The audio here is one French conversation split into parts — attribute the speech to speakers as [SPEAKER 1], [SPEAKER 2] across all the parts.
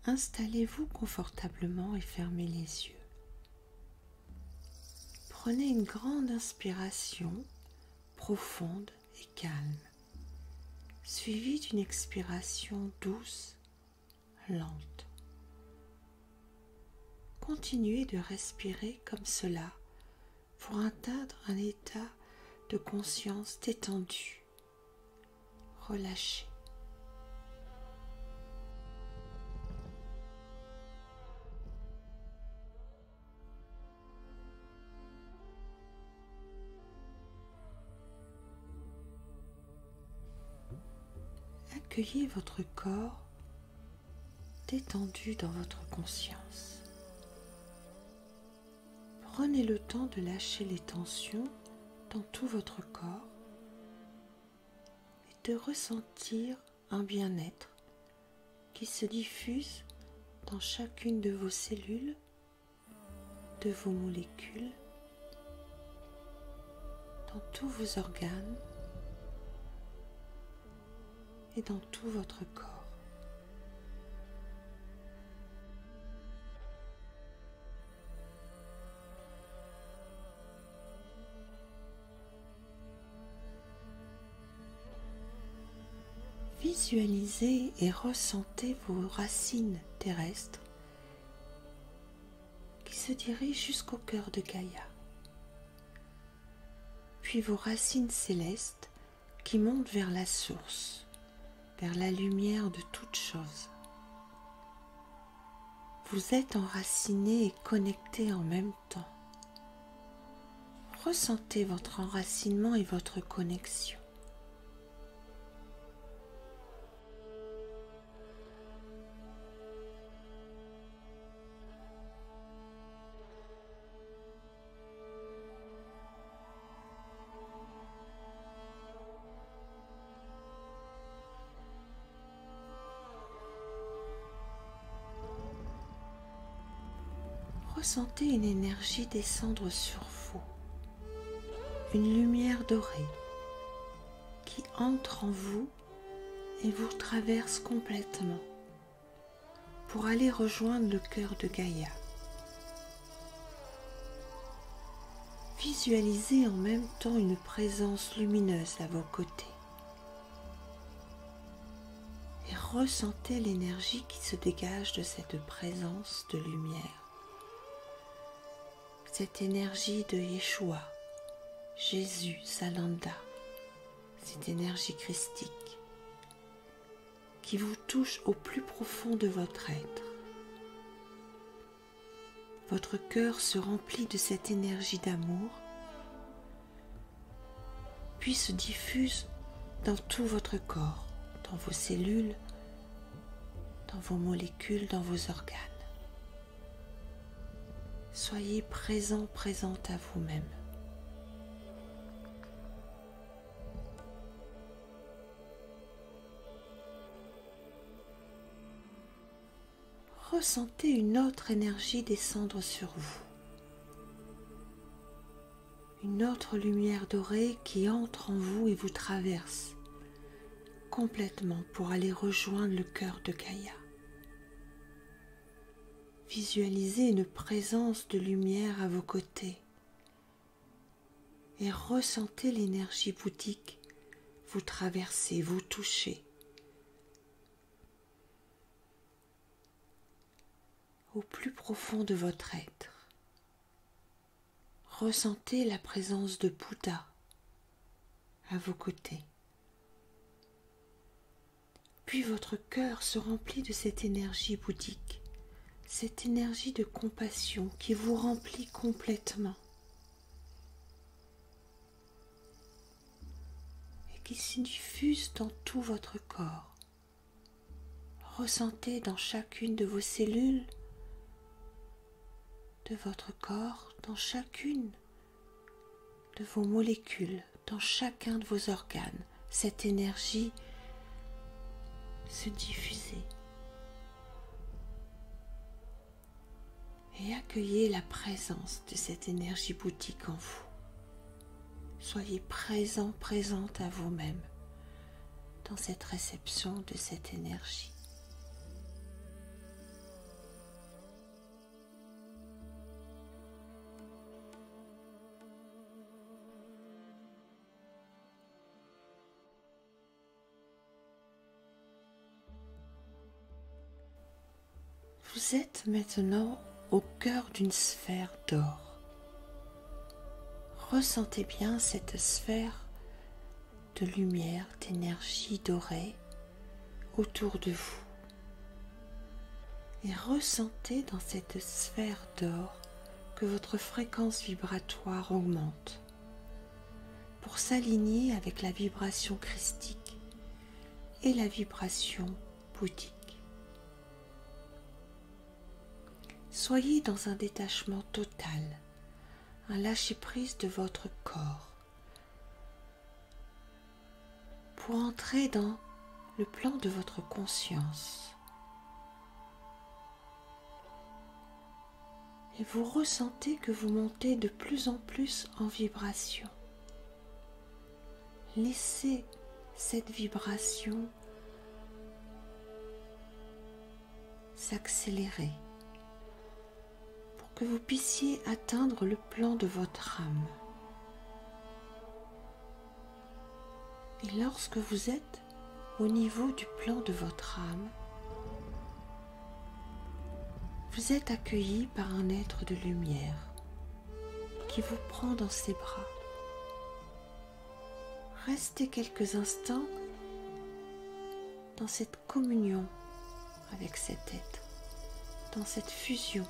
[SPEAKER 1] Installez-vous confortablement et fermez les yeux. Prenez une grande inspiration profonde et calme, suivie d'une expiration douce, lente. Continuez de respirer comme cela pour atteindre un état de conscience détendu, relâché. Accueillez votre corps détendu dans votre conscience. Prenez le temps de lâcher les tensions dans tout votre corps et de ressentir un bien-être qui se diffuse dans chacune de vos cellules, de vos molécules, dans tous vos organes et dans tout votre corps. Visualisez et ressentez vos racines terrestres qui se dirigent jusqu'au cœur de Gaïa, puis vos racines célestes qui montent vers la source, vers la lumière de toute chose. Vous êtes enraciné et connecté en même temps. Ressentez votre enracinement et votre connexion. Ressentez une énergie descendre sur vous, une lumière dorée qui entre en vous et vous traverse complètement pour aller rejoindre le cœur de Gaïa. Visualisez en même temps une présence lumineuse à vos côtés et ressentez l'énergie qui se dégage de cette présence de lumière. Cette énergie de Yeshua, Jésus, Salanda, cette énergie christique qui vous touche au plus profond de votre être. Votre cœur se remplit de cette énergie d'amour, puis se diffuse dans tout votre corps, dans vos cellules, dans vos molécules, dans vos organes. Soyez présent, présente à vous-même. Ressentez une autre énergie descendre sur vous. Une autre lumière dorée qui entre en vous et vous traverse complètement pour aller rejoindre le cœur de Gaïa. Visualisez une présence de lumière à vos côtés et ressentez l'énergie bouddhique vous traverser, vous toucher. Au plus profond de votre être, ressentez la présence de Bouddha à vos côtés. Puis votre cœur se remplit de cette énergie bouddhique, cette énergie de compassion qui vous remplit complètement et qui se diffuse dans tout votre corps. Ressentez dans chacune de vos cellules de votre corps, dans chacune de vos molécules, dans chacun de vos organes, cette énergie se diffuser. Et accueillez la présence de cette énergie bouddhique en vous. Soyez présent, présente à vous-même dans cette réception de cette énergie. Vous êtes maintenant au cœur d'une sphère d'or. Ressentez bien cette sphère de lumière, d'énergie dorée autour de vous. Et ressentez dans cette sphère d'or que votre fréquence vibratoire augmente pour s'aligner avec la vibration christique et la vibration bouddhique. Soyez dans un détachement total, un lâcher-prise de votre corps pour entrer dans le plan de votre conscience. Et vous ressentez que vous montez de plus en plus en vibration. Laissez cette vibration s'accélérer pour que vous puissiez atteindre le plan de votre âme. Et lorsque vous êtes au niveau du plan de votre âme, vous êtes accueilli par un être de lumière qui vous prend dans ses bras. Restez quelques instants dans cette communion avec cet être, dans cette fusion.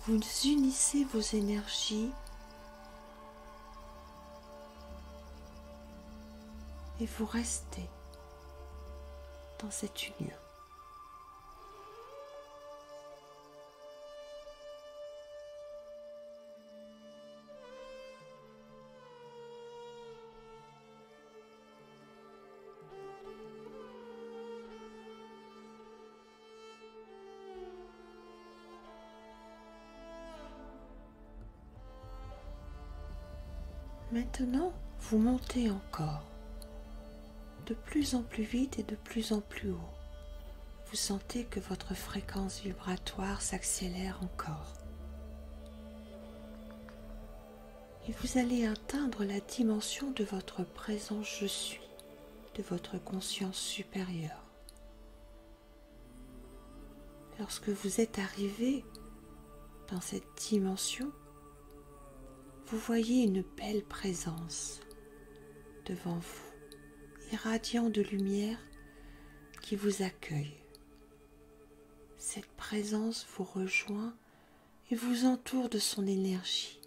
[SPEAKER 1] Vous unissez vos énergies et vous restez dans cette union. Maintenant, vous montez encore, de plus en plus vite et de plus en plus haut. Vous sentez que votre fréquence vibratoire s'accélère encore. Et vous allez atteindre la dimension de votre présent je suis, de votre conscience supérieure. Lorsque vous êtes arrivé dans cette dimension, vous voyez une belle présence devant vous, irradiant de lumière qui vous accueille. Cette présence vous rejoint et vous entoure de son énergie.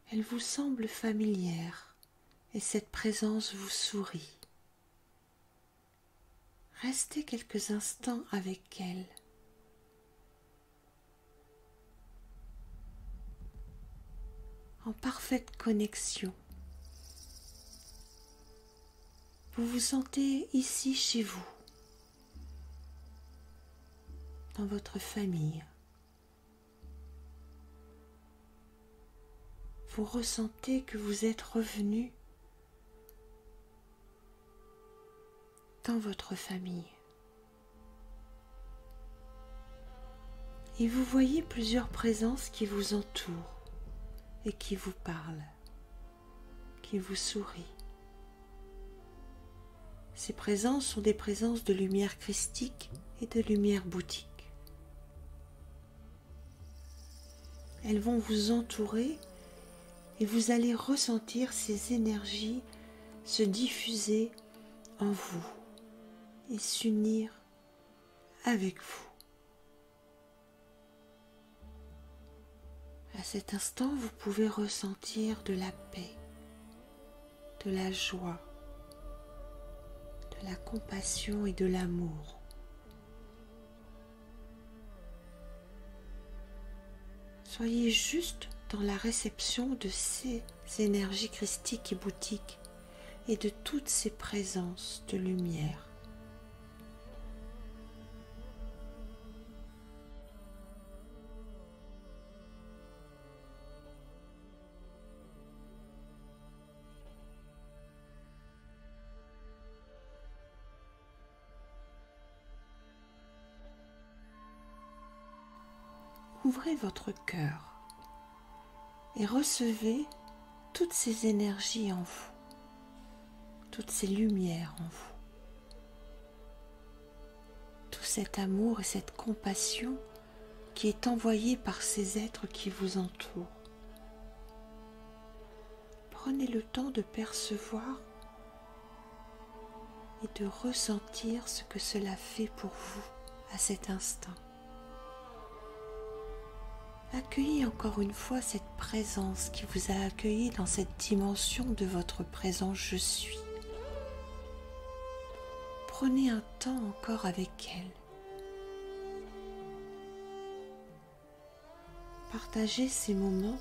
[SPEAKER 1] Elle vous semble familière et cette présence vous sourit. Restez quelques instants avec elle. En parfaite connexion. Vous vous sentez ici chez vous, dans votre famille. Vous ressentez que vous êtes revenu dans votre famille. Et vous voyez plusieurs présences qui vous entourent et qui vous parlent, qui vous sourient. Ces présences sont des présences de lumière christique et de lumière bouddhique. Elles vont vous entourer et vous allez ressentir ces énergies se diffuser en vous et s'unir avec vous. À cet instant, vous pouvez ressentir de la paix, de la joie, de la compassion et de l'amour. Soyez juste dans la réception de ces énergies christiques et bouddhiques et de toutes ces présences de lumière. Ouvrez votre cœur et recevez toutes ces énergies en vous, toutes ces lumières en vous, tout cet amour et cette compassion qui est envoyé par ces êtres qui vous entourent. Prenez le temps de percevoir et de ressentir ce que cela fait pour vous à cet instant. Accueillez encore une fois cette présence qui vous a accueilli dans cette dimension de votre présent je suis. Prenez un temps encore avec elle. Partagez ces moments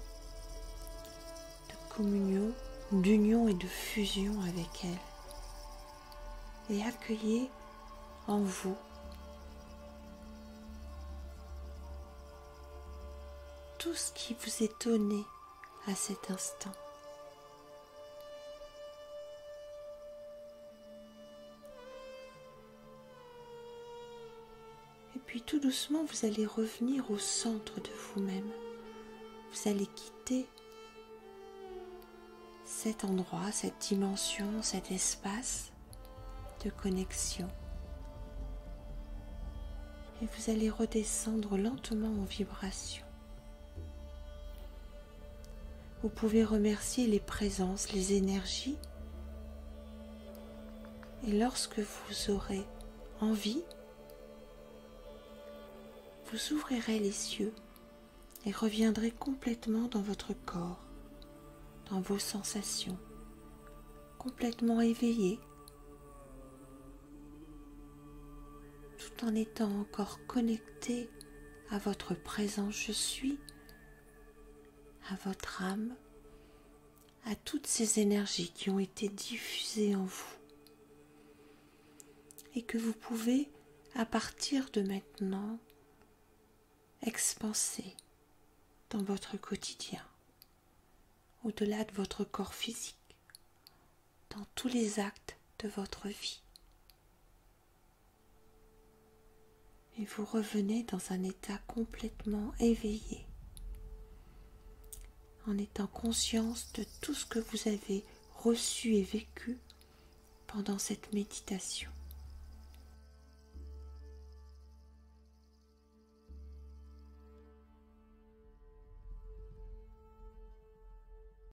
[SPEAKER 1] de communion, d'union et de fusion avec elle. Et accueillez en vous tout ce qui vous est donné à cet instant. Et puis tout doucement, vous allez revenir au centre de vous-même. Vous allez quitter cet endroit, cette dimension, cet espace de connexion. Et vous allez redescendre lentement en vibration. Vous pouvez remercier les présences, les énergies. Et lorsque vous aurez envie, vous ouvrirez les yeux et reviendrez complètement dans votre corps, dans vos sensations, complètement éveillé, tout en étant encore connecté à votre présent je suis, à votre âme, à toutes ces énergies qui ont été diffusées en vous et que vous pouvez, à partir de maintenant, expanser dans votre quotidien, au-delà de votre corps physique, dans tous les actes de votre vie. Et vous revenez dans un état complètement éveillé, en étant conscience de tout ce que vous avez reçu et vécu pendant cette méditation.